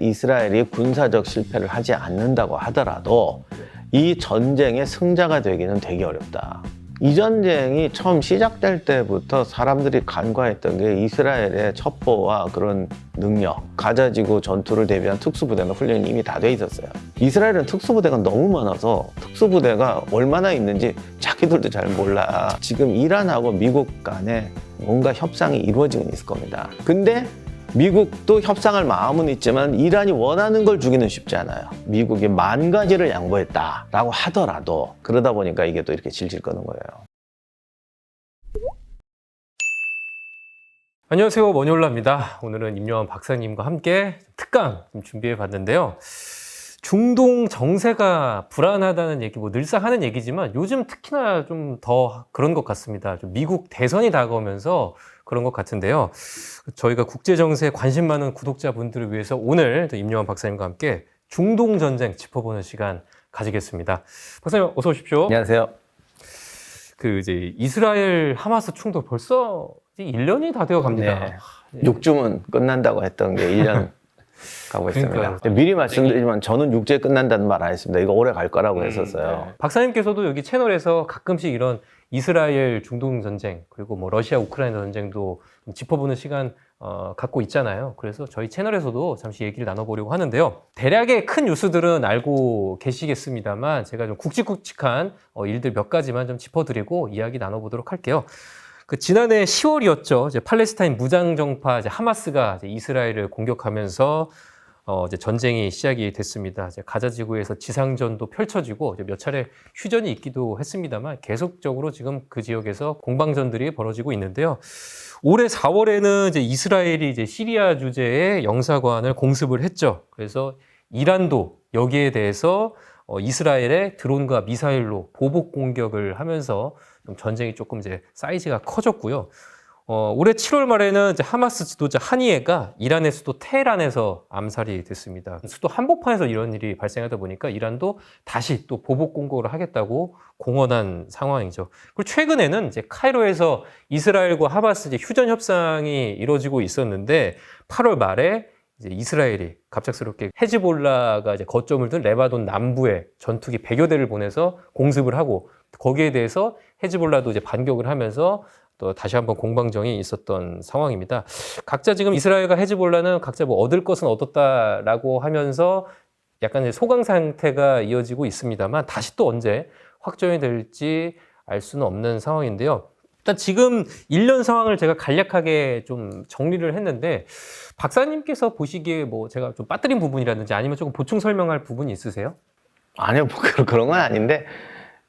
이스라엘이 군사적 실패를 하지 않는다고 하더라도 이 전쟁의 승자가 되기는 되게 어렵다. 이 전쟁이 처음 시작될 때부터 사람들이 간과했던 게 이스라엘의 첩보와 그런 능력, 가자지구 전투를 대비한 특수부대나 훈련이 이미 다 돼 있었어요. 이스라엘은 특수부대가 너무 많아서 특수부대가 얼마나 있는지 자기들도 잘 몰라. 지금 이란하고 미국 간에 뭔가 협상이 이루어지고 있을 겁니다. 근데 미국도 협상할 마음은 있지만 이란이 원하는 걸 주기는 쉽지 않아요. 미국이 10,000가지를 양보했다라고 하더라도 그러다 보니까 이게 또 이렇게 질질 끄는 거예요. 안녕하세요, 머니올라입니다. 오늘은 임요한 박사님과 함께 특강 좀 준비해 봤는데요. 중동 정세가 불안하다는 얘기, 뭐 늘상 하는 얘기지만 요즘 특히나 좀 더 그런 것 같습니다. 좀 미국 대선이 다가오면서 그런 것 같은데요. 저희가 국제 정세에 관심 많은 구독자분들을 위해서 오늘 임요한 박사님과 함께 중동 전쟁 짚어보는 시간 가지겠습니다. 박사님 어서 오십시오. 안녕하세요. 이제 이스라엘 하마스 충돌 벌써 1년이 다 되어 갑니다. 네. 6주면 끝난다고 했던 게 1년 가고 있습니다. 그러니까요. 미리 말씀드리지만 저는 6주에 끝난다는 말 안 했습니다. 이거 오래 갈 거라고 했었어요. 네. 박사님께서도 여기 채널에서 가끔씩 이런 이스라엘 중동 전쟁 그리고 뭐 러시아 우크라이나 전쟁도 좀 짚어보는 시간 갖고 있잖아요. 그래서 저희 채널에서도 잠시 얘기를 나눠보려고 하는데요. 대략의 큰 뉴스들은 알고 계시겠습니다만 제가 좀 굵직굵직한 일들 몇 가지만 좀 짚어드리고 이야기 나눠보도록 할게요. 지난해 10월이었죠. 이제 팔레스타인 무장정파 하마스가 이제 이스라엘을 공격하면서 이제 전쟁이 시작이 됐습니다. 이제 가자 지구에서 지상전도 펼쳐지고 이제 몇 차례 휴전이 있기도 했습니다만 계속적으로 지금 그 지역에서 공방전들이 벌어지고 있는데요. 올해 4월에는 이제 이스라엘이 이제 시리아 주재의 영사관을 공습을 했죠. 그래서 이란도 여기에 대해서 이스라엘의 드론과 미사일로 보복 공격을 하면서 좀 전쟁이 조금 이제 사이즈가 커졌고요. 올해 7월 말에는 이제 하마스 지도자 하니에가 이란의 수도 테헤란에서 암살이 됐습니다. 수도 한복판에서 이런 일이 발생하다 보니까 이란도 다시 또 보복 공격을 하겠다고 공언한 상황이죠. 그리고 최근에는 이제 카이로에서 이스라엘과 하마스 이제 휴전 협상이 이루어지고 있었는데 8월 말에 이제 이스라엘이 갑작스럽게 헤즈볼라가 이제 거점을 둔 레바논 남부에 전투기 100여 대를 보내서 공습을 하고 거기에 대해서 헤즈볼라도 이제 반격을 하면서 또 다시 한번 공방정이 있었던 상황입니다. 각자 지금 이스라엘과 헤즈볼라는 각자 뭐 얻을 것은 얻었다라고 하면서 약간 이제 소강 상태가 이어지고 있습니다만 다시 또 언제 확정이 될지 알 수는 없는 상황인데요. 일단 지금 1년 상황을 제가 간략하게 좀 정리를 했는데 박사님께서 보시기에 뭐 제가 좀 빠뜨린 부분이라든지 아니면 조금 보충 설명할 부분이 있으세요? 아니요, 뭐 그런 건 아닌데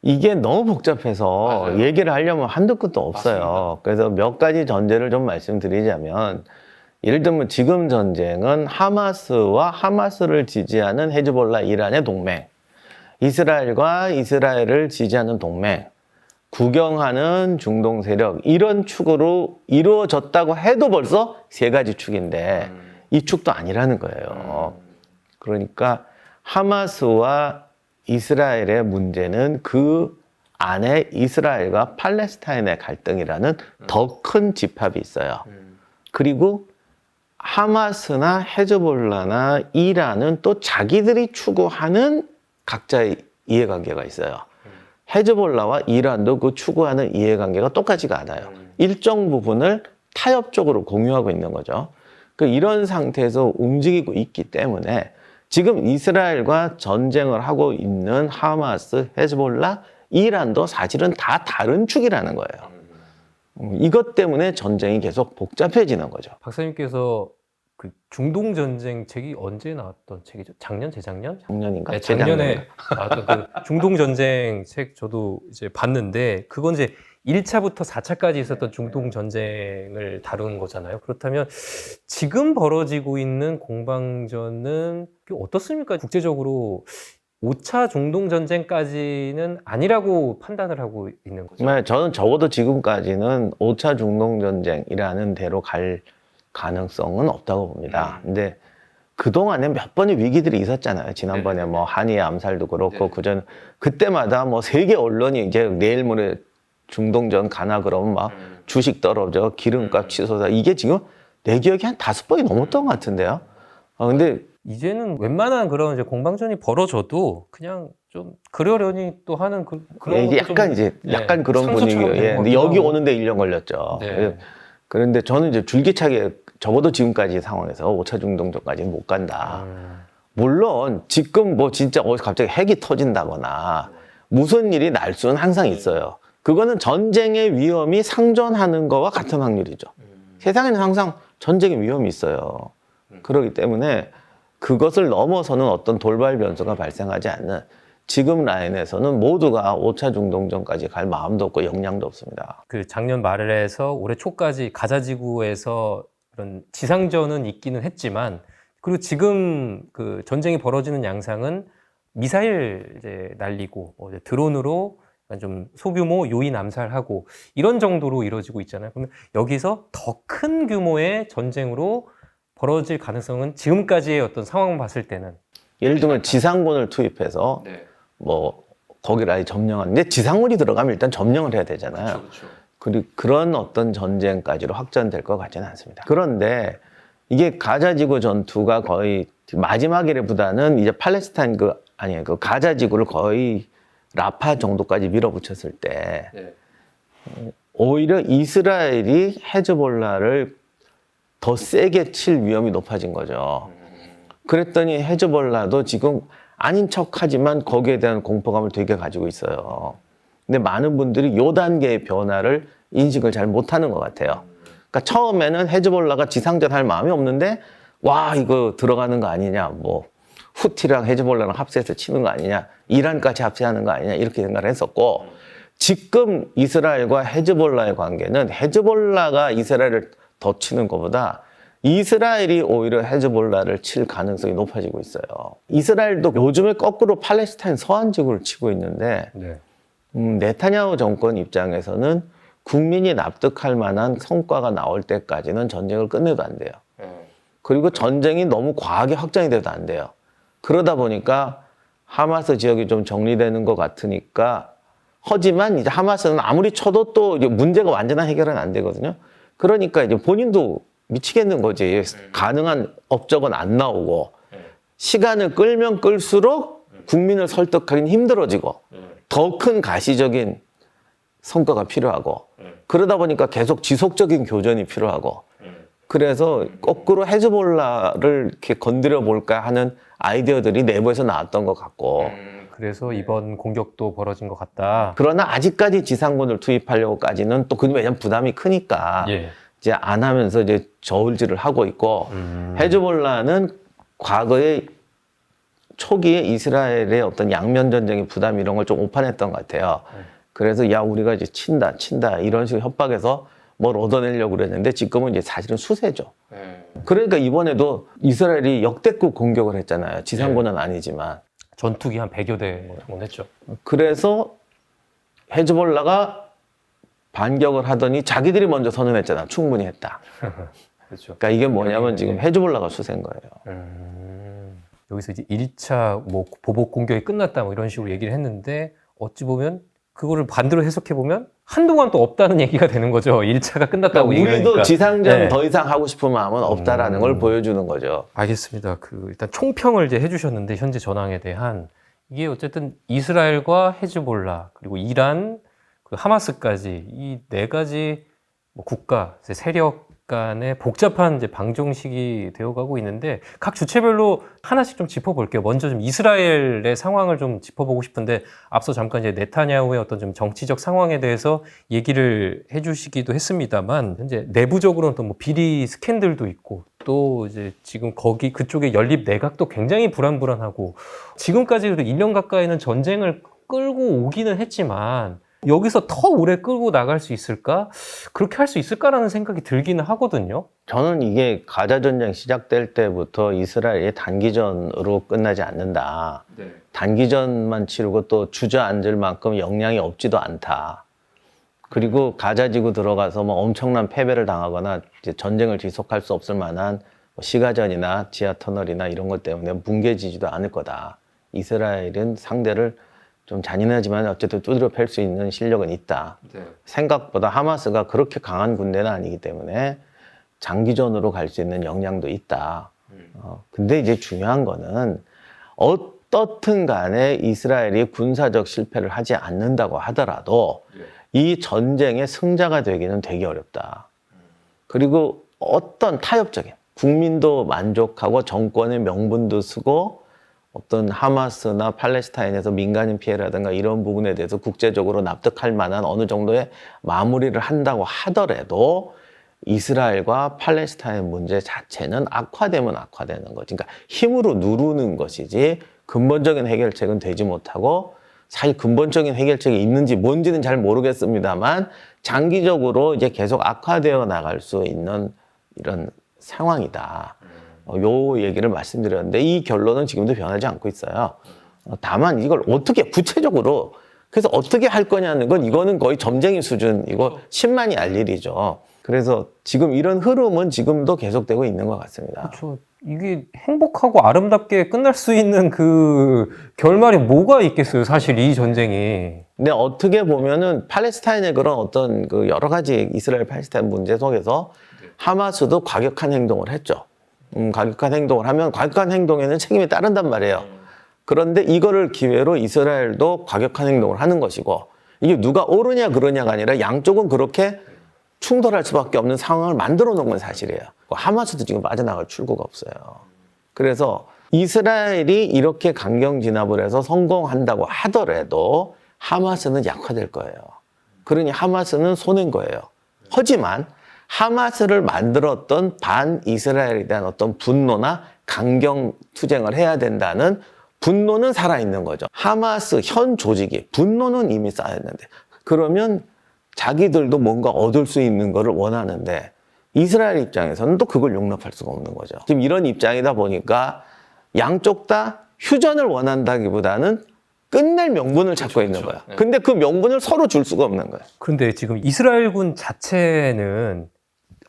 이게 너무 복잡해서 맞아요. 얘기를 하려면 한도 끝도 없어요. 맞습니다. 그래서 몇 가지 전제를 좀 말씀드리자면 예를 들면 지금 전쟁은 하마스와 하마스를 지지하는 헤즈볼라 이란의 동맹, 이스라엘과 이스라엘을 지지하는 동맹, 구경하는 중동 세력 이런 축으로 이루어졌다고 해도 벌써 3가지 축인데 이 축도 아니라는 거예요. 그러니까 하마스와 이스라엘의 문제는 그 안에 이스라엘과 팔레스타인의 갈등이라는 더 큰 집합이 있어요. 그리고 하마스나 헤즈볼라나 이란은 또 자기들이 추구하는 각자의 이해관계가 있어요. 헤즈볼라와 이란도 그 추구하는 이해관계가 똑같지가 않아요. 일정 부분을 타협적으로 공유하고 있는 거죠. 이런 상태에서 움직이고 있기 때문에 지금 이스라엘과 전쟁을 하고 있는 하마스, 헤즈볼라, 이란도 사실은 다 다른 축이라는 거예요. 이것 때문에 전쟁이 계속 복잡해지는 거죠. 박사님께서 그 중동 전쟁 책이 언제 나왔던 책이죠? 작년, 재작년? 작년인가? 네, 작년에 나왔던 그 중동 전쟁 책 저도 이제 봤는데 그건 이제 1차부터 4차까지 있었던 중동 전쟁을 다루는 거잖아요. 그렇다면 지금 벌어지고 있는 공방전은 어떻습니까? 국제적으로 5차 중동 전쟁까지는 아니라고 판단을 하고 있는 거죠. 네, 저는 적어도 지금까지는 5차 중동 전쟁이라는 대로 갈 가능성은 없다고 봅니다. 근데 그동안에 몇 번의 위기들이 있었잖아요. 지난번에 뭐 한이의 암살도 그렇고 그때마다 뭐 세계 언론이 이제 내일 모레 중동전 가나 그러면 막 주식 떨어져, 기름값 치솟아. 이게 지금 내 기억에 한 5번이 넘었던 것 같은데요. 근데 이제는 웬만한 그런 이제 공방전이 벌어져도 그냥 좀 그러려니 또 하는 그런 이게 것도 약간 좀, 이제 약간 그런 상소처럼 분위기예요. 되는 예. 것 근데 같기도 여기 하고. 오는데 1년 걸렸죠. 네. 그런데 저는 이제 줄기차게 적어도 지금까지 상황에서 5차 중동전까지는 못 간다. 물론 지금 뭐 진짜 갑자기 핵이 터진다거나 무슨 일이 날 수는 항상 있어요. 그거는 전쟁의 위험이 상존하는 거와 같은 확률이죠. 세상에는 항상 전쟁의 위험이 있어요. 그렇기 때문에 그것을 넘어서는 어떤 돌발 변수가 발생하지 않는 지금 라인에서는 모두가 5차 중동전까지 갈 마음도 없고 역량도 없습니다. 그 작년 말에서 올해 초까지 가자 지구에서 그런 지상전은 있기는 했지만 그리고 지금 그 전쟁이 벌어지는 양상은 미사일 이제 날리고 이제 드론으로 좀 소규모 요인 암살하고 이런 정도로 이루어지고 있잖아요. 그러면 여기서 더 큰 규모의 전쟁으로 벌어질 가능성은 지금까지의 어떤 상황을 봤을 때는 예를 들면 지상군을 투입해서 뭐 거기를 아예 점령하는데 지상군이 들어가면 일단 점령을 해야 되잖아요. 그리고 그런 어떤 전쟁까지로 확전될 것 같지는 않습니다. 그런데 이게 가자지구 전투가 거의 마지막이라보다는 이제 팔레스타인 그 가자지구를 거의 라파 정도까지 밀어붙였을 때 오히려 이스라엘이 헤즈볼라를 더 세게 칠 위험이 높아진 거죠. 그랬더니 헤즈볼라도 지금 아닌 척하지만 거기에 대한 공포감을 되게 가지고 있어요. 근데 많은 분들이 요 단계의 변화를 인식을 잘 못하는 것 같아요. 그러니까 처음에는 헤즈볼라가 지상전 할 마음이 없는데 와 이거 들어가는 거 아니냐, 뭐 후티랑 헤즈볼라랑 합세해서 치는 거 아니냐, 이란까지 합세하는 거 아니냐 이렇게 생각을 했었고, 지금 이스라엘과 헤즈볼라의 관계는 헤즈볼라가 이스라엘을 더 치는 것보다 이스라엘이 오히려 헤즈볼라를 칠 가능성이 높아지고 있어요. 이스라엘도 요즘에 거꾸로 팔레스타인 서안 지구를 치고 있는데 네타냐후 정권 입장에서는 국민이 납득할 만한 성과가 나올 때까지는 전쟁을 끝내도 안 돼요. 그리고 전쟁이 너무 과하게 확장이 돼도 안 돼요. 그러다 보니까 하마스 지역이 좀 정리되는 것 같으니까, 하지만 이제 하마스는 아무리 쳐도 또 이제 문제가 완전한 해결은 안 되거든요. 그러니까 이제 본인도 미치겠는 거지. 가능한 업적은 안 나오고 시간을 끌면 끌수록 국민을 설득하기는 힘들어지고 더 큰 가시적인 성과가 필요하고, 그러다 보니까 계속 지속적인 교전이 필요하고, 그래서 거꾸로 헤즈볼라를 이렇게 건드려 볼까 하는 아이디어들이 내부에서 나왔던 것 같고, 그래서 이번 공격도 벌어진 것 같다. 그러나 아직까지 지상군을 투입하려고까지는 또 왜냐면 부담이 크니까 이제 안 하면서 이제 저울질을 하고 있고, 헤즈볼라는 과거에 초기에 이스라엘의 어떤 양면 전쟁의 부담 이런 걸 좀 오판했던 것 같아요. 그래서 야 우리가 이제 친다 이런 식으로 협박해서 뭘 얻어내려고 그랬는데 지금은 이제 사실은 수세죠. 그러니까 이번에도 이스라엘이 역대급 공격을 했잖아요. 지상군은 아니지만. 전투기 한 100여 대 정도 했죠. 그래서 헤즈볼라가 반격을 하더니 자기들이 먼저 선언했잖아. 충분히 했다. 그렇죠. 그러니까 이게 뭐냐면 지금 헤즈볼라가 수세인 거예요. 여기서 이제 1차 뭐 보복 공격이 끝났다 뭐 이런 식으로 얘기를 했는데, 어찌 보면 그거를 반대로 해석해 보면 한동안 또 없다는 얘기가 되는 거죠. 1차가 끝났다고 그러니까 얘기하니까. 우리도 지상전 더 이상 하고 싶은 마음은 없다라는 걸 보여주는 거죠. 알겠습니다. 일단 총평을 이제 해주셨는데, 현재 전황에 대한, 이게 어쨌든 이스라엘과 헤즈볼라 그리고 이란, 그 하마스까지 이 네 가지 뭐 국가 세력 간의 복잡한 이제 방정식이 되어가고 있는데, 각 주체별로 하나씩 좀 짚어볼게요. 먼저 좀 이스라엘의 상황을 좀 짚어보고 싶은데, 앞서 잠깐 이제 네타냐후의 어떤 좀 정치적 상황에 대해서 얘기를 해주시기도 했습니다만, 현재 내부적으로는 또 뭐 비리 스캔들도 있고, 또 이제 지금 그쪽의 연립 내각도 굉장히 불안불안하고, 지금까지 그래도 1년 가까이는 전쟁을 끌고 오기는 했지만 여기서 더 오래 끌고 나갈 수 있을까? 그렇게 할 수 있을까라는 생각이 들기는 하거든요. 저는 이게 가자 전쟁 시작될 때부터 이스라엘이 단기전으로 끝나지 않는다. 단기전만 치르고 또 주저앉을 만큼 역량이 없지도 않다. 그리고 가자 지구 들어가서 뭐 엄청난 패배를 당하거나 이제 전쟁을 지속할 수 없을 만한 뭐 시가전이나 지하 터널이나 이런 것 때문에 뭉개지지도 않을 거다. 이스라엘은 상대를 좀 잔인하지만 어쨌든 두드려 팰 수 있는 실력은 있다. 생각보다 하마스가 그렇게 강한 군대는 아니기 때문에 장기전으로 갈 수 있는 역량도 있다. 근데 이제 중요한 거는 어떻든 간에 이스라엘이 군사적 실패를 하지 않는다고 하더라도 이 전쟁의 승자가 되기는 되게 어렵다. 그리고 어떤 타협적인 국민도 만족하고 정권의 명분도 쓰고 어떤 하마스나 팔레스타인에서 민간인 피해라든가 이런 부분에 대해서 국제적으로 납득할 만한 어느 정도의 마무리를 한다고 하더라도 이스라엘과 팔레스타인 문제 자체는 악화되면 악화되는 거지. 그러니까 힘으로 누르는 것이지 근본적인 해결책은 되지 못하고, 사실 근본적인 해결책이 있는지 뭔지는 잘 모르겠습니다만 장기적으로 이제 계속 악화되어 나갈 수 있는 이런 상황이다. 요 얘기를 말씀드렸는데 이 결론은 지금도 변하지 않고 있어요. 다만 이걸 어떻게 구체적으로 그래서 어떻게 할 거냐는 건 이거는 거의 점쟁이 수준이고 신만이 알 일이죠. 그래서 지금 이런 흐름은 지금도 계속되고 있는 것 같습니다. 그렇죠. 이게 행복하고 아름답게 끝날 수 있는 그 결말이 뭐가 있겠어요, 사실 이 전쟁이. 근데 어떻게 보면은 팔레스타인의 그런 어떤 그 여러 가지 이스라엘 팔레스타인 문제 속에서 하마스도 과격한 행동을 했죠. 과격한 행동을 하면 과격한 행동에는 책임이 따른단 말이에요. 그런데 이거를 기회로 이스라엘도 과격한 행동을 하는 것이고, 이게 누가 옳으냐 그러냐가 아니라 양쪽은 그렇게 충돌할 수밖에 없는 상황을 만들어 놓은 건 사실이에요. 하마스도 지금 빠져나갈 출구가 없어요. 그래서 이스라엘이 이렇게 강경 진압을 해서 성공한다고 하더라도 하마스는 약화될 거예요. 그러니 하마스는 손해인 거예요. 하지만 하마스를 만들었던 반 이스라엘에 대한 어떤 분노나 강경 투쟁을 해야 된다는 분노는 살아있는 거죠. 하마스 현 조직이 분노는 이미 쌓였는데, 그러면 자기들도 뭔가 얻을 수 있는 거를 원하는데 이스라엘 입장에서는 또 그걸 용납할 수가 없는 거죠. 지금 이런 입장이다 보니까 양쪽 다 휴전을 원한다기보다는 끝낼 명분을 찾고 있는 거야. 근데 그 명분을 서로 줄 수가 없는 거야. 그런데 지금 이스라엘군 자체는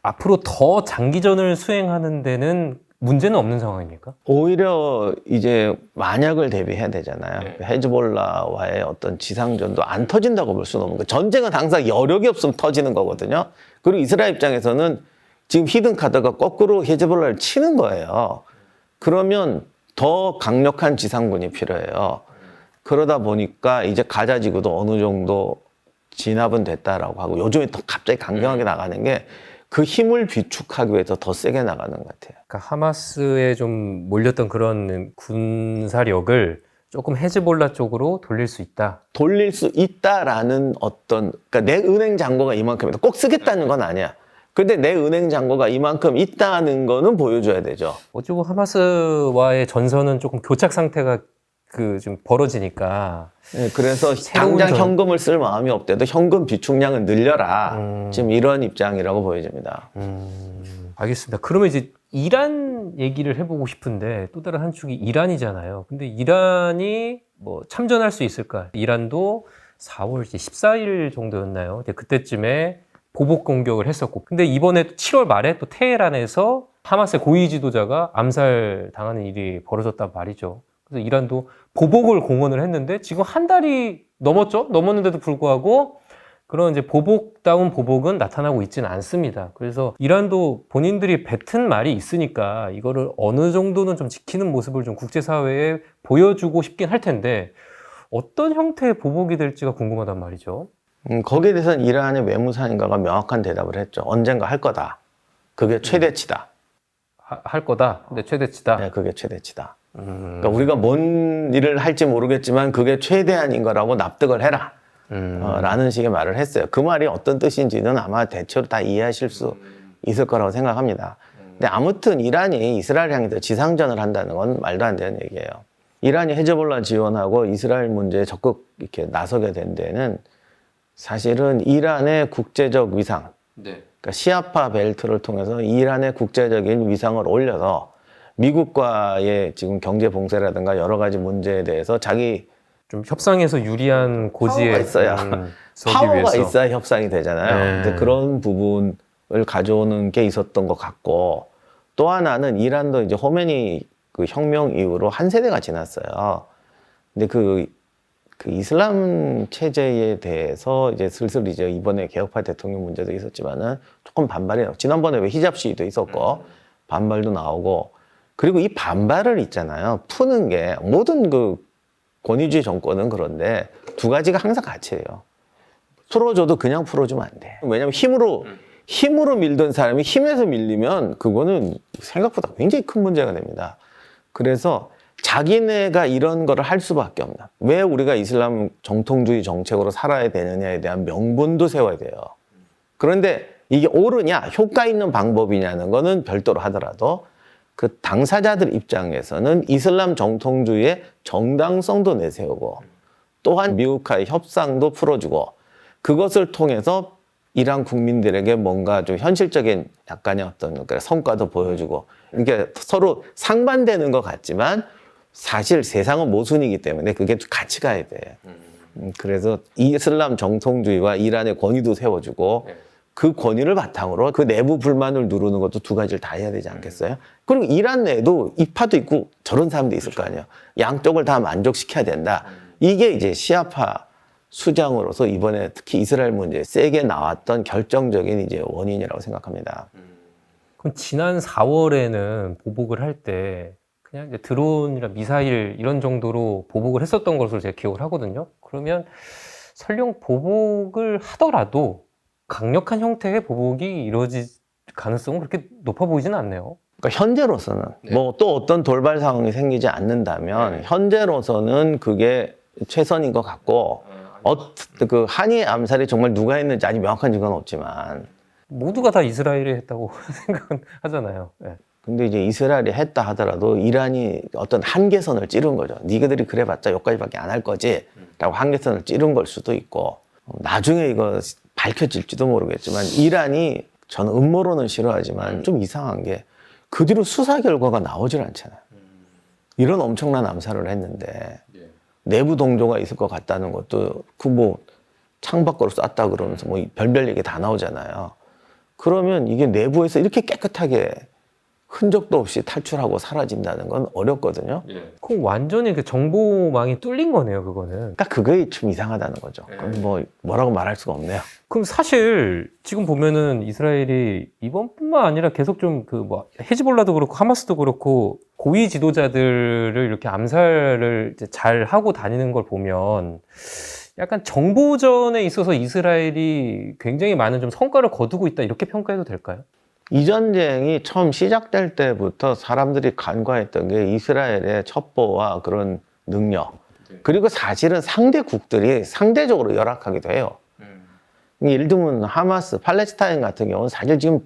앞으로 더 장기전을 수행하는 데는 문제는 없는 상황입니까? 오히려 이제 만약을 대비해야 되잖아요. 헤즈볼라와의 어떤 지상전도 안 터진다고 볼 수는 없는 거예요. 전쟁은 항상 여력이 없으면 터지는 거거든요. 그리고 이스라엘 입장에서는 지금 히든 카드가 거꾸로 헤즈볼라를 치는 거예요. 그러면 더 강력한 지상군이 필요해요. 그러다 보니까 이제 가자 지구도 어느 정도 진압은 됐다라고 하고, 요즘에 더 갑자기 강경하게 나가는 게 그 힘을 비축하기 위해서 더 세게 나가는 것 같아요. 그러니까 하마스에 좀 몰렸던 그런 군사력을 조금 헤즈볼라 쪽으로 돌릴 수 있다. 돌릴 수 있다라는 어떤, 그러니까 내 은행 잔고가 이만큼이다. 꼭 쓰겠다는 건 아니야. 근데 내 은행 잔고가 이만큼 있다는 거는 보여줘야 되죠. 어쩌고 하마스와의 전선은 조금 교착 상태가 좀 벌어지니까. 네, 그래서 당장 현금을 쓸 마음이 없대도 현금 비축량을 늘려라. 지금 이런 입장이라고 보여집니다. 알겠습니다. 그러면 이제 이란 얘기를 해보고 싶은데, 또 다른 한 축이 이란이잖아요. 근데 이란이 뭐 참전할 수 있을까? 이란도 4월 14일 정도였나요? 근데 그때쯤에 보복 공격을 했었고, 근데 이번에 7월 말에 또 테헤란에서 하마스의 고위 지도자가 암살 당하는 일이 벌어졌단 말이죠. 그래서 이란도 보복을 공언을 했는데 지금 한 달이 넘었죠? 넘었는데도 불구하고 그런 이제 보복다운 보복은 나타나고 있지는 않습니다. 그래서 이란도 본인들이 뱉은 말이 있으니까 이거를 어느 정도는 좀 지키는 모습을 좀 국제사회에 보여주고 싶긴 할 텐데, 어떤 형태의 보복이 될지가 궁금하단 말이죠. 거기에 대해서는 이란의 외무상인가가 명확한 대답을 했죠. 언젠가 할 거다. 그게 최대치다. 할 거다. 근데 최대치다. 네, 그게 최대치다. 그러니까 우리가 뭔 일을 할지 모르겠지만 그게 최대한인 거라고 납득을 해라. 라는 식의 말을 했어요. 그 말이 어떤 뜻인지는 아마 대체로 다 이해하실 수 있을 거라고 생각합니다. 근데 아무튼 이란이 이스라엘 향해서 지상전을 한다는 건 말도 안 되는 얘기예요. 이란이 헤즈볼라 지원하고 이스라엘 문제에 적극 이렇게 나서게 된 데는 사실은 이란의 국제적 위상, 그러니까 시아파 벨트를 통해서 이란의 국제적인 위상을 올려서 미국과의 지금 경제 봉쇄라든가 여러 가지 문제에 대해서 자기 좀 협상에서 유리한 고지에 파워가 있어야 서기 파워가 위해서. 있어야 협상이 되잖아요. 네. 근데 그런 부분을 가져오는 게 있었던 것 같고, 또 하나는 이란도 이제 호메니 그 혁명 이후로 한 세대가 지났어요. 근데 그 이슬람 체제에 대해서 이제 슬슬 이제 이번에 개혁파 대통령 문제도 있었지만은 조금 반발이 나고, 지난번에 왜 히잡 시위도 있었고 반발도 나오고, 그리고 이 반발을 있잖아요. 푸는 게 모든 그 권위주의 정권은 그런데 두 가지가 항상 같이 해요. 풀어줘도 그냥 풀어주면 안 돼. 왜냐면 힘으로 밀던 사람이 힘에서 밀리면 그거는 생각보다 굉장히 큰 문제가 됩니다. 그래서 자기네가 이런 거를 할 수밖에 없나. 왜 우리가 이슬람 정통주의 정책으로 살아야 되느냐에 대한 명분도 세워야 돼요. 그런데 이게 옳으냐, 효과 있는 방법이냐는 거는 별도로 하더라도 그 당사자들 입장에서는 이슬람 정통주의의 정당성도 내세우고 또한 미국과의 협상도 풀어주고 그것을 통해서 이란 국민들에게 뭔가 좀 현실적인 약간의 어떤 성과도 보여주고 이게 서로 상반되는 것 같지만 사실 세상은 모순이기 때문에 그게 같이 가야 돼. 그래서 이슬람 정통주의와 이란의 권위도 세워주고 그 권위를 바탕으로 그 내부 불만을 누르는 것도 두 가지를 다 해야 되지 않겠어요? 그리고 이란 내에도 이파도 있고 저런 사람도 있을 거 아니에요. 양쪽을 다 만족시켜야 된다. 이게 이제 시아파 수장으로서 이번에 특히 이스라엘 문제에 세게 나왔던 결정적인 이제 원인이라고 생각합니다. 그럼 지난 4월에는 보복을 할 때 그냥 이제 드론이나 미사일 이런 정도로 보복을 했었던 것으로 제가 기억을 하거든요. 그러면 설령 보복을 하더라도 강력한 형태의 보복이 이루어질 가능성은 그렇게 높아 보이지는 않네요. 그러니까 현재로서는 뭐 또 어떤 돌발 상황이 생기지 않는다면 현재로서는 그게 최선인 것 같고 그 한이 암살이 정말 누가 했는지 아직 명확한 증거는 없지만 모두가 다 이스라엘이 했다고 생각은 하잖아요. 네. 근데 이제 이스라엘이 했다 하더라도 이란이 어떤 한계선을 찌른 거죠. 니가들이 그래봤자 여기까지밖에 안 할 거지 라고 한계선을 찌른 걸 수도 있고 나중에 이거 밝혀질지도 모르겠지만 이란이 저는 음모론은 싫어하지만 좀 이상한 게 그 뒤로 수사 결과가 나오질 않잖아요. 이런 엄청난 암살을 했는데 내부 동조가 있을 것 같다는 것도 그 뭐 창밖으로 쐈다 그러면서 뭐 별별 얘기 다 나오잖아요. 그러면 이게 내부에서 이렇게 깨끗하게 흔적도 없이 탈출하고 사라진다는 건 어렵거든요. 그럼 완전히 그 정보망이 뚫린 거네요, 그거는. 그러니까 그게 좀 이상하다는 거죠. 그건 뭐 뭐라고 말할 수가 없네요. 그럼 사실 지금 보면은 이스라엘이 이번뿐만 아니라 계속 좀 그 뭐 헤즈볼라도 그렇고 하마스도 그렇고 고위 지도자들을 이렇게 암살을 이제 잘 하고 다니는 걸 보면 약간 정보전에 있어서 이스라엘이 굉장히 많은 좀 성과를 거두고 있다 이렇게 평가해도 될까요? 이 전쟁이 처음 시작될 때부터 사람들이 간과했던 게 이스라엘의 첩보와 그런 능력 그리고 사실은 상대국들이 상대적으로 열악하기도 해요. 예를 들면 하마스, 팔레스타인 같은 경우는 사실 지금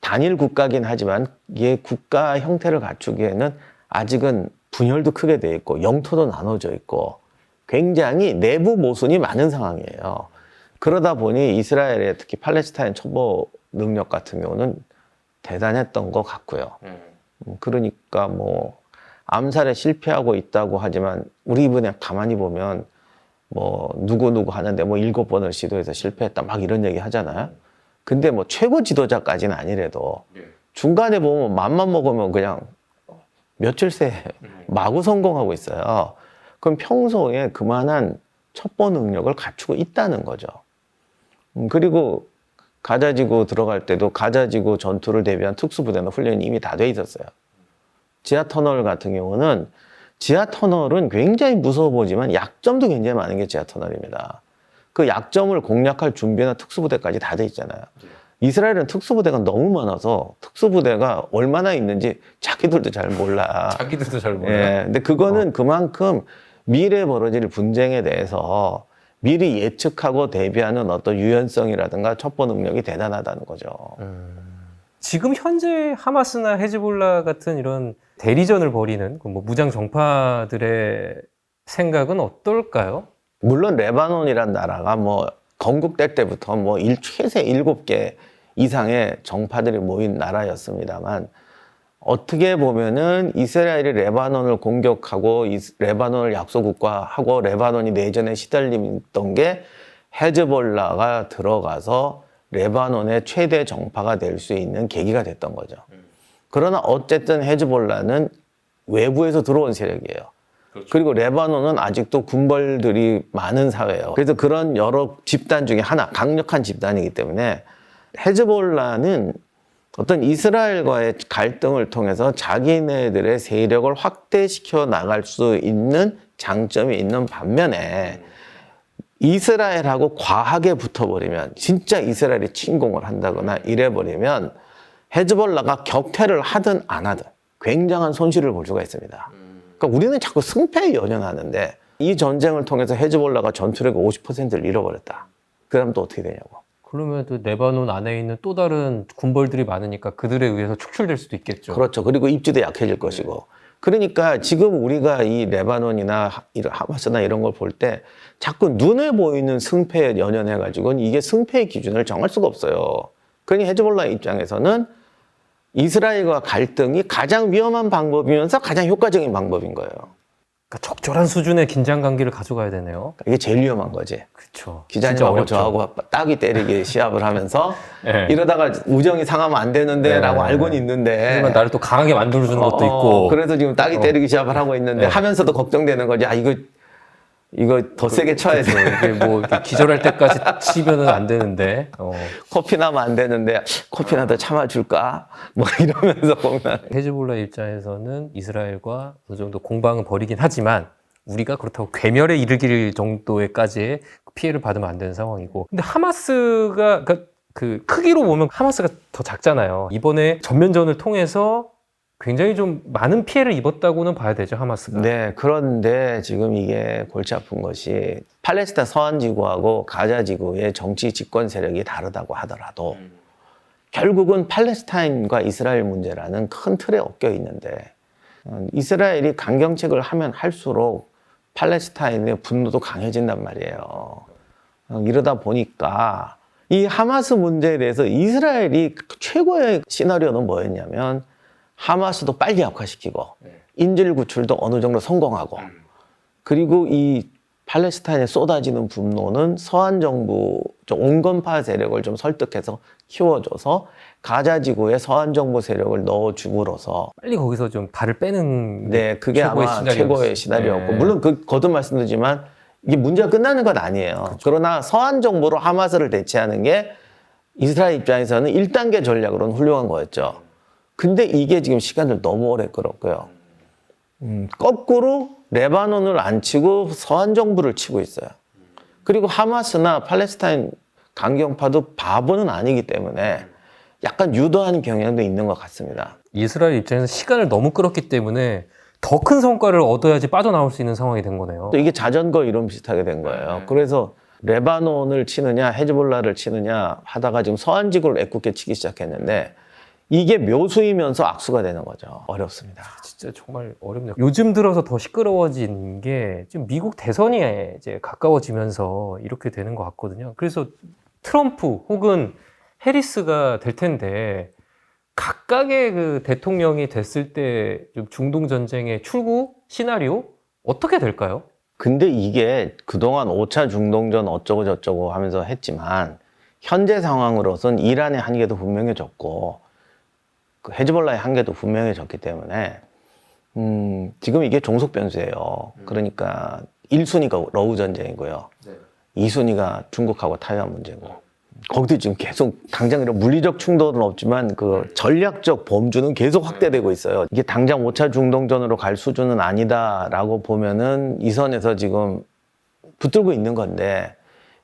단일 국가긴 하지만 이게 국가 형태를 갖추기에는 아직은 분열도 크게 돼 있고 영토도 나눠져 있고 굉장히 내부 모순이 많은 상황이에요. 그러다 보니 이스라엘의 특히 팔레스타인 첩보 능력 같은 경우는 대단했던 것 같고요. 그러니까 뭐 암살에 실패하고 있다고 하지만 우리 이번에 가만히 보면 뭐 누구 하는데 뭐 7번을 시도해서 실패했다 막 이런 얘기 하잖아요. 근데 뭐 최고 지도자까지는 아니래도 중간에 보면 맘만 먹으면 그냥 며칠 새 마구 성공하고 있어요. 그럼 평소에 그만한 첩보 능력을 갖추고 있다는 거죠. 그리고 가자지구 들어갈 때도 가자지구 전투를 대비한 특수부대나 훈련이 이미 다 돼 있었어요. 지하터널 같은 경우는 지하터널은 굉장히 무서워 보이지만 약점도 굉장히 많은 게 지하터널입니다. 그 약점을 공략할 준비나 특수부대까지 다 돼 있잖아요. 이스라엘은 특수부대가 너무 많아서 특수부대가 얼마나 있는지 자기들도 잘 몰라. 자기들도 잘 몰라요. 예, 근데 그거는 그만큼 미래에 벌어질 분쟁에 대해서 미리 예측하고 대비하는 어떤 유연성이라든가 첩보 능력이 대단하다는 거죠. 지금 현재 하마스나 헤즈볼라 같은 이런 대리전을 벌이는 그 뭐 무장 정파들의 생각은 어떨까요? 물론 레바논이란 나라가 뭐 건국될 때부터 뭐 최대 7개 이상의 정파들이 모인 나라였습니다만 어떻게 보면은 이스라엘이 레바논을 공격하고 레바논을 약소국가하고 레바논이 내전에 시달리던 게 헤즈볼라가 들어가서 레바논의 최대 정파가 될 수 있는 계기가 됐던 거죠. 그러나 어쨌든 헤즈볼라는 외부에서 들어온 세력이에요. 그리고 레바논은 아직도 군벌들이 많은 사회예요. 그래서 그런 여러 집단 중에 하나, 강력한 집단이기 때문에 헤즈볼라는 어떤 이스라엘과의 갈등을 통해서 자기네들의 세력을 확대시켜 나갈 수 있는 장점이 있는 반면에 이스라엘하고 과하게 붙어버리면 진짜 이스라엘이 침공을 한다거나 이래버리면 헤즈볼라가 격퇴를 하든 안 하든 굉장한 손실을 볼 수가 있습니다. 그러니까 우리는 자꾸 승패에 연연하는데 이 전쟁을 통해서 헤즈볼라가 전투력의 50%를 잃어버렸다. 그다음 또 어떻게 되냐고. 그러면 또 레바논 안에 있는 또 다른 군벌들이 많으니까 그들에 의해서 축출될 수도 있겠죠. 그렇죠. 그리고 입지도 약해질 것이고. 그러니까 지금 우리가 이 레바논이나 하마스나 이런 걸 볼 때 자꾸 눈에 보이는 승패에 연연해가지고는 이게 승패의 기준을 정할 수가 없어요. 그러니 헤즈볼라 입장에서는 이스라엘과 갈등이 가장 위험한 방법이면서 가장 효과적인 방법인 거예요. 그러니까 적절한 수준의 긴장 관계를 가져가야 되네요. 이게 제일 위험한 거지. 그렇죠. 기자님하고 저하고 따기 때리기 시합을 하면서 네. 이러다가 우정이 상하면 안 되는데 라고 알고는 있는데 하지만 나를 또 강하게 만들어주는 것도 있고. 그래서 지금 따기 때리기 시합을 하고 있는데 네. 하면서도 걱정되는 거지. 아 이거 더 세게 쳐야 돼. 이게 뭐 이렇게 기절할 때까지 치면은 안 되는데. 코피 나면 안 되는데 코피나 더 참아줄까? 뭐 이러면서 보면 헤즈볼라 입장에서는 이스라엘과 어느 정도 공방은 벌이긴 하지만 우리가 그렇다고 괴멸에 이르길 정도에까지의 피해를 받으면 안 되는 상황이고. 근데 하마스가 그러니까 그 크기로 보면 하마스가 더 작잖아요. 이번에 전면전을 통해서 굉장히 좀 많은 피해를 입었다고는 봐야 되죠, 하마스가. 네, 그런데 지금 이게 골치 아픈 것이 팔레스타인 서한 지구하고 가자 지구의 정치 집권 세력이 다르다고 하더라도 결국은 팔레스타인과 이스라엘 문제라는 큰 틀에 엮여 있는데 이스라엘이 강경책을 하면 할수록 팔레스타인의 분노도 강해진단 말이에요. 이러다 보니까 이 하마스 문제에 대해서 이스라엘이 최고의 시나리오는 뭐였냐면 하마스도 빨리 약화시키고 인질 구출도 어느 정도 성공하고 그리고 이 팔레스타인에 쏟아지는 분노는 서한 정부 온건파 세력을 좀 설득해서 키워줘서 가자 지구에 서한 정부 세력을 넣어줌으로써 빨리 거기서 좀 발을 빼는 네 그게 아마 최고의 시나리오였고 물론 거듭 말씀드리지만 이게 문제가 끝나는 건 아니에요. 그렇죠. 그러나 서한 정부로 하마스를 대체하는 게 이스라엘 입장에서는 1단계 전략으로는 훌륭한 거였죠. 근데 이게 지금 시간을 너무 오래 끌었고요. 거꾸로 레바논을 안 치고 서한 정부를 치고 있어요. 그리고 하마스나 팔레스타인 강경파도 바보는 아니기 때문에 약간 유도하는 경향도 있는 것 같습니다. 이스라엘 입장에서 시간을 너무 끌었기 때문에 더 큰 성과를 얻어야지 빠져나올 수 있는 상황이 된 거네요. 또 이게 자전거 이론 비슷하게 된 거예요. 그래서 레바논을 치느냐 헤즈볼라를 치느냐 하다가 지금 서한 지구를 애꿎게 치기 시작했는데 이게 묘수이면서 악수가 되는 거죠. 어렵습니다. 진짜 정말 어렵네요. 요즘 들어서 더 시끄러워진 게 지금 미국 대선이 이제 가까워지면서 이렇게 되는 것 같거든요. 그래서 트럼프 혹은 해리스가 될 텐데 각각의 그 대통령이 됐을 때 좀 중동 전쟁의 출구 시나리오 어떻게 될까요? 근데 이게 그동안 5차 중동전 어쩌고 저쩌고 하면서 했지만 현재 상황으로선 이란의 한계도 분명해졌고 그 헤즈볼라의 한계도 분명해졌기 때문에 지금 이게 종속 변수예요. 그러니까 1순위가 러우 전쟁이고요. 2순위가 중국하고 타이완 문제고 거기도 지금 계속 당장 이런 물리적 충돌은 없지만 그 전략적 범주는 계속 확대되고 있어요. 이게 당장 5차 중동전으로 갈 수준은 아니다라고 보면은 이 선에서 지금 붙들고 있는 건데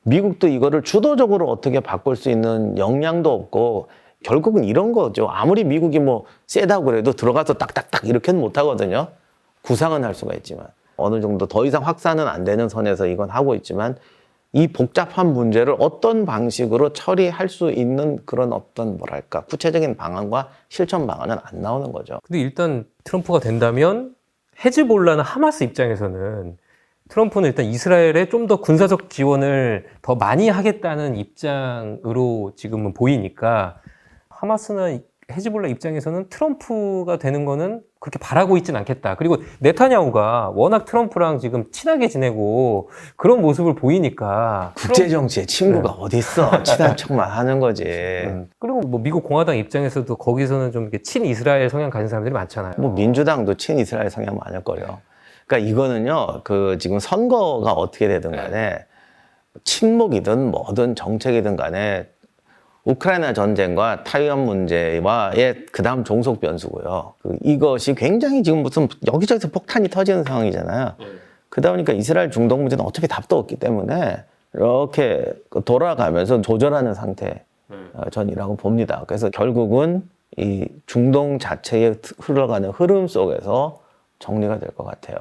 미국도 이거를 주도적으로 어떻게 바꿀 수 있는 역량도 없고 결국은 이런 거죠. 아무리 미국이 뭐 세다고 그래도 들어가서 딱딱딱 이렇게는 못 하거든요. 구상은 할 수가 있지만 어느 정도 더 이상 확산은 안 되는 선에서 이건 하고 있지만 이 복잡한 문제를 어떤 방식으로 처리할 수 있는 그런 어떤 뭐랄까 구체적인 방안과 실천 방안은 안 나오는 거죠. 근데 일단 트럼프가 된다면 헤즈볼라나 하마스 입장에서는 트럼프는 일단 이스라엘에 좀 더 군사적 지원을 더 많이 하겠다는 입장으로 지금은 보이니까 하마스나 헤즈볼라 입장에서는 트럼프가 되는 거는 그렇게 바라고 있진 않겠다. 그리고 네타냐후가 워낙 트럼프랑 지금 친하게 지내고 그런 모습을 보이니까 국제정치에 친구가 어디 있어. 친한 척만 하는 거지. 그리고 뭐 미국 공화당 입장에서도 거기서는 좀 이렇게 친이스라엘 성향 가진 사람들이 많잖아요. 뭐 민주당도 친이스라엘 성향 많을 거예요. 그러니까 이거는요. 그 지금 선거가 어떻게 되든 간에 친목이든 뭐든 정책이든 간에 우크라이나 전쟁과 타이완 문제와의 그다음 종속 변수고요. 이것이 굉장히 지금 무슨 여기저기서 폭탄이 터지는 상황이잖아요. 그러다 보니까 이스라엘 중동 문제는 어차피 답도 없기 때문에 이렇게 돌아가면서 조절하는 상태 전이라고 봅니다. 그래서 결국은 이 중동 자체에 흘러가는 흐름 속에서 정리가 될 것 같아요.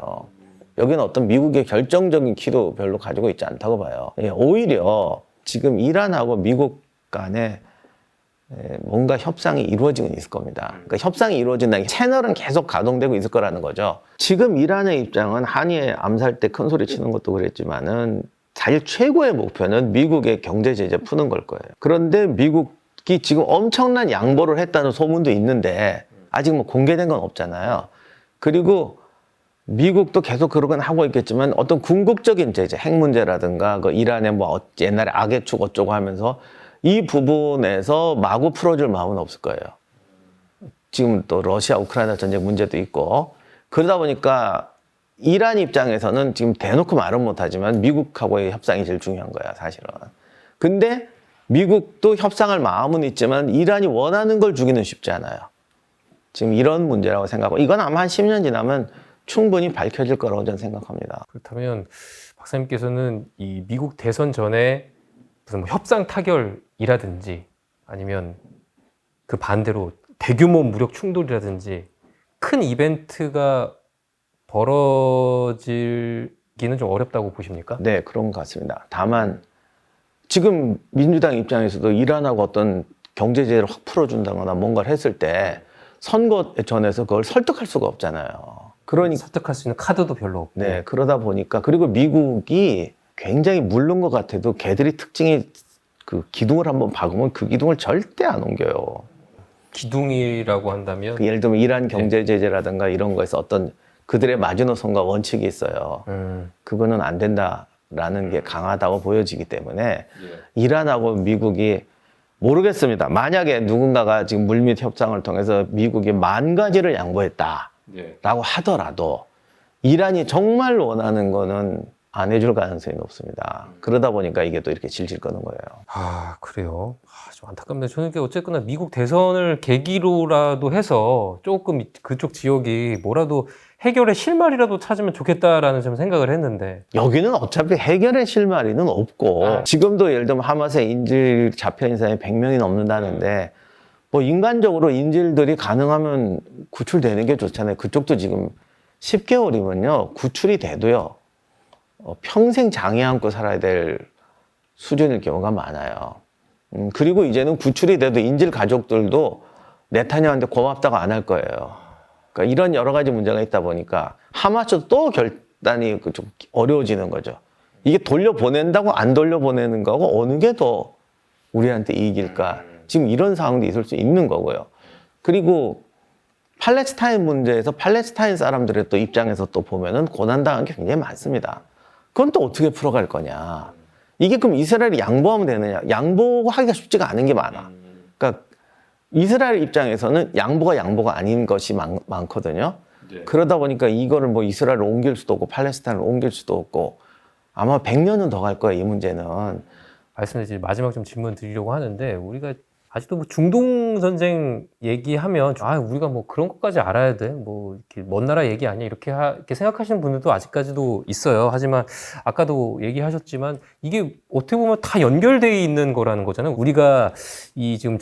여기는 어떤 미국의 결정적인 키도 별로 가지고 있지 않다고 봐요. 오히려 지금 이란하고 미국 간에 뭔가 협상이 이루어지고 있을 겁니다. 그러니까 협상이 이루어진다는 게 채널은 계속 가동되고 있을 거라는 거죠. 지금 이란의 입장은 한이의 암살 때 큰 소리 치는 것도 그랬지만은 사실 최고의 목표는 미국의 경제 제재 푸는 걸 거예요. 그런데 미국이 지금 엄청난 양보를 했다는 소문도 있는데 아직 뭐 공개된 건 없잖아요. 그리고 미국도 계속 그러긴 하고 있겠지만 어떤 궁극적인 제재, 핵 문제라든가 그 이란의 뭐 옛날에 악의 축 어쩌고 하면서 이 부분에서 마구 풀어줄 마음은 없을 거예요. 지금 또 러시아 우크라이나 전쟁 문제도 있고 그러다 보니까 이란 입장에서는 지금 대놓고 말은 못하지만 미국하고의 협상이 제일 중요한 거야 사실은. 근데 미국도 협상할 마음은 있지만 이란이 원하는 걸 주기는 쉽지 않아요. 지금 이런 문제라고 생각하고 이건 아마 한 10년 지나면 충분히 밝혀질 거라고 저는 생각합니다. 그렇다면 박사님께서는 이 미국 대선 전에 무슨 뭐 협상 타결이라든지 아니면 그 반대로 대규모 무력 충돌이라든지 큰 이벤트가 벌어지기는 좀 어렵다고 보십니까? 네, 그런 것 같습니다. 다만 지금 민주당 입장에서도 이란하고 어떤 경제 제재를 확 풀어준다거나 뭔가를 했을 때 선거 전에서 그걸 설득할 수가 없잖아요. 그러니까 설득할 수 있는 카드도 별로 없고. 네, 그러다 보니까 그리고 미국이 굉장히 물른 것 같아도 걔들이 특징이 그 기둥을 한번 박으면 그 기둥을 절대 안 옮겨요. 기둥이라고 한다면 예를 들면 이란 경제 제재라든가 이런 거에서 어떤 그들의 마지노선과 원칙이 있어요. 그거는 안 된다라는 게 강하다고 보여지기 때문에 이란하고 미국이 모르겠습니다. 만약에 누군가가 지금 물밑 협상을 통해서 미국이 10,000가지를 양보했다라고 하더라도 이란이 정말 원하는 거는 안 해줄 가능성이 높습니다. 그러다 보니까 이게 또 이렇게 질질 끄는 거예요. 아, 그래요? 좀 안타깝네요. 저는 어쨌거나 미국 대선을 계기로라도 해서 조금 그쪽 지역이 뭐라도 해결의 실마리라도 찾으면 좋겠다라는 좀 생각을 했는데. 여기는 어차피 해결의 실마리는 없고 지금도 예를 들면 하마스의 인질 잡혀 있는 사람이 100명이 넘는다는데 뭐 인간적으로 인질들이 가능하면 구출되는 게 좋잖아요. 그쪽도 지금 10개월이면요 구출이 돼도요 평생 장애 안고 살아야 될 수준일 경우가 많아요. 그리고 이제는 구출이 돼도 인질 가족들도 네타냐후한테 고맙다고 안 할 거예요. 그러니까 이런 여러 가지 문제가 있다 보니까 하마스도 또 결단이 좀 어려워지는 거죠. 이게 돌려보낸다고 안 돌려보내는 거하고 어느 게 더 우리한테 이익일까? 지금 이런 상황도 있을 수 있는 거고요. 그리고 팔레스타인 문제에서 팔레스타인 사람들의 또 입장에서 또 보면은 고난당한 게 굉장히 많습니다. 그건 또 어떻게 풀어갈 거냐. 이게 그럼 이스라엘이 양보하면 되느냐. 양보하기가 쉽지가 않은 게 많아. 그러니까 이스라엘 입장에서는 양보가 아닌 것이 많거든요. 네. 그러다 보니까 이거를 뭐 이스라엘을 옮길 수도 없고 팔레스타인을 옮길 수도 없고 아마 100년은 더 갈 거예요, 이 문제는. 말씀드린 마지막 좀 질문 드리려고 하는데 우리가 아직도 뭐 중동 전쟁 얘기하면 우리가 뭐 그런 것까지 알아야 돼? 뭐 이렇게 먼 나라 얘기 아니야? 이렇게 생각하시는 분들도 아직까지도 있어요. 하지만 아까도 얘기하셨지만 이게 어떻게 보면 다 연결돼 있는 거라는 거잖아요. 우리가 이 지금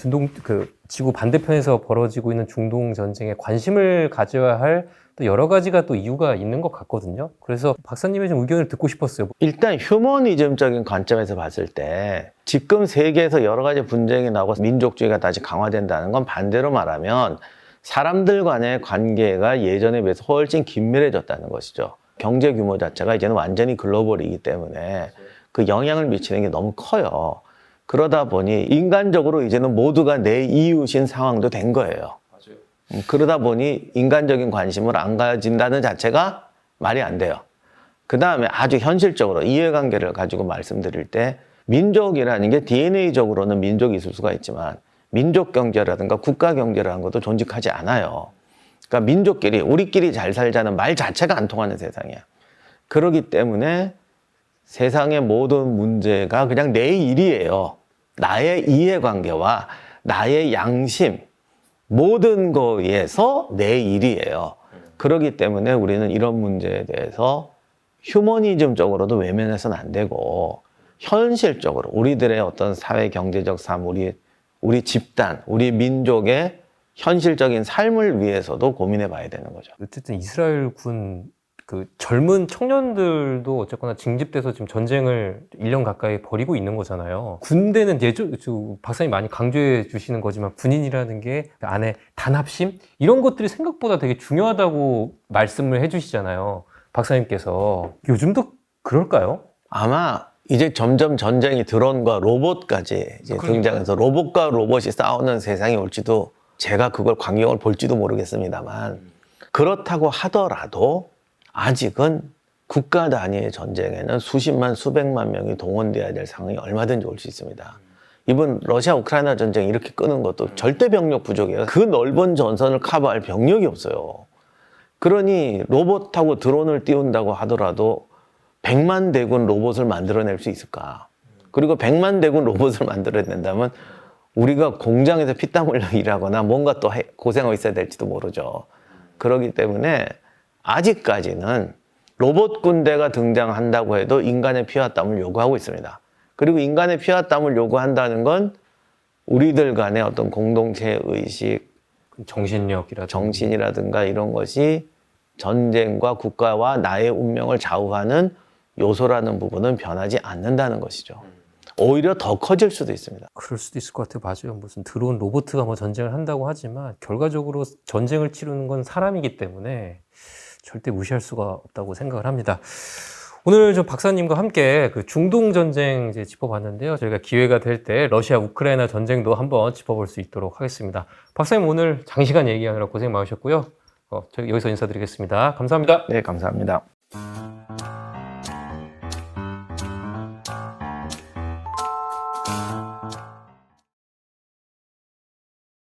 지구 반대편에서 벌어지고 있는 중동 전쟁에 관심을 가져야 할 또 여러 가지가 또 이유가 있는 것 같거든요. 그래서 박사님의 좀 의견을 듣고 싶었어요. 일단 휴머니즘적인 관점에서 봤을 때 지금 세계에서 여러 가지 분쟁이 나고 민족주의가 다시 강화된다는 건 반대로 말하면 사람들 간의 관계가 예전에 비해서 훨씬 긴밀해졌다는 것이죠. 경제 규모 자체가 이제는 완전히 글로벌이기 때문에 그 영향을 미치는 게 너무 커요. 그러다 보니 인간적으로 이제는 모두가 내 이웃인 상황도 된 거예요. 그러다 보니 인간적인 관심을 안 가진다는 자체가 말이 안 돼요. 그 다음에 아주 현실적으로 이해관계를 가지고 말씀드릴 때 민족이라는 게 DNA적으로는 민족이 있을 수가 있지만 민족 경제라든가 국가 경제라는 것도 존직하지 않아요. 그러니까 민족끼리 우리끼리 잘 살자는 말 자체가 안 통하는 세상이야. 그렇기 때문에 세상의 모든 문제가 그냥 내 일이에요. 나의 이해관계와 나의 양심 모든 거에서 내 일이에요. 그렇기 때문에 우리는 이런 문제에 대해서 휴머니즘적으로도 외면해서는 안 되고 현실적으로 우리들의 어떤 사회 경제적 삶, 우리 집단, 우리 민족의 현실적인 삶을 위해서도 고민해 봐야 되는 거죠. 어쨌든 이스라엘 군 그 젊은 청년들도 어쨌거나 징집돼서 지금 전쟁을 1년 가까이 벌이고 있는 거잖아요. 군대는 박사님 많이 강조해 주시는 거지만 군인이라는 게 안에 단합심 이런 것들이 생각보다 되게 중요하다고 말씀을 해 주시잖아요. 박사님께서 요즘도 그럴까요? 아마 이제 점점 전쟁이 드론과 로봇까지 이제 등장해서 로봇과 로봇이 싸우는 세상이 올지도 제가 그걸 광경을 볼지도 모르겠습니다만 그렇다고 하더라도 아직은 국가 단위의 전쟁에는 수십만 수백만 명이 동원돼야 될 상황이 얼마든지 올 수 있습니다. 이번 러시아 우크라이나 전쟁 이렇게 끄는 것도 절대 병력 부족이에요. 그 넓은 전선을 커버할 병력이 없어요. 그러니 로봇하고 드론을 띄운다고 하더라도 100만 대군 로봇을 만들어낼 수 있을까? 그리고 100만 대군 로봇을 만들어낸다면 우리가 공장에서 피땀 흘려 일하거나 뭔가 또 고생하고 있어야 될지도 모르죠. 그렇기 때문에 아직까지는 로봇 군대가 등장한다고 해도 인간의 피와 땀을 요구하고 있습니다. 그리고 인간의 피와 땀을 요구한다는 건 우리들 간의 어떤 공동체 의식, 정신이라든가 이런 것이 전쟁과 국가와 나의 운명을 좌우하는 요소라는 부분은 변하지 않는다는 것이죠. 오히려 더 커질 수도 있습니다. 그럴 수도 있을 것 같아요. 맞아요. 무슨 드론 로봇가 뭐 전쟁을 한다고 하지만 결과적으로 전쟁을 치르는 건 사람이기 때문에 절대 무시할 수가 없다고 생각을 합니다. 오늘 좀 박사님과 함께 그 중동 전쟁 이제 짚어봤는데요. 저희가 기회가 될 때 러시아 우크라이나 전쟁도 한번 짚어볼 수 있도록 하겠습니다. 박사님 오늘 장시간 얘기하느라 고생 많으셨고요. 저희 여기서 인사드리겠습니다. 감사합니다. 네, 감사합니다.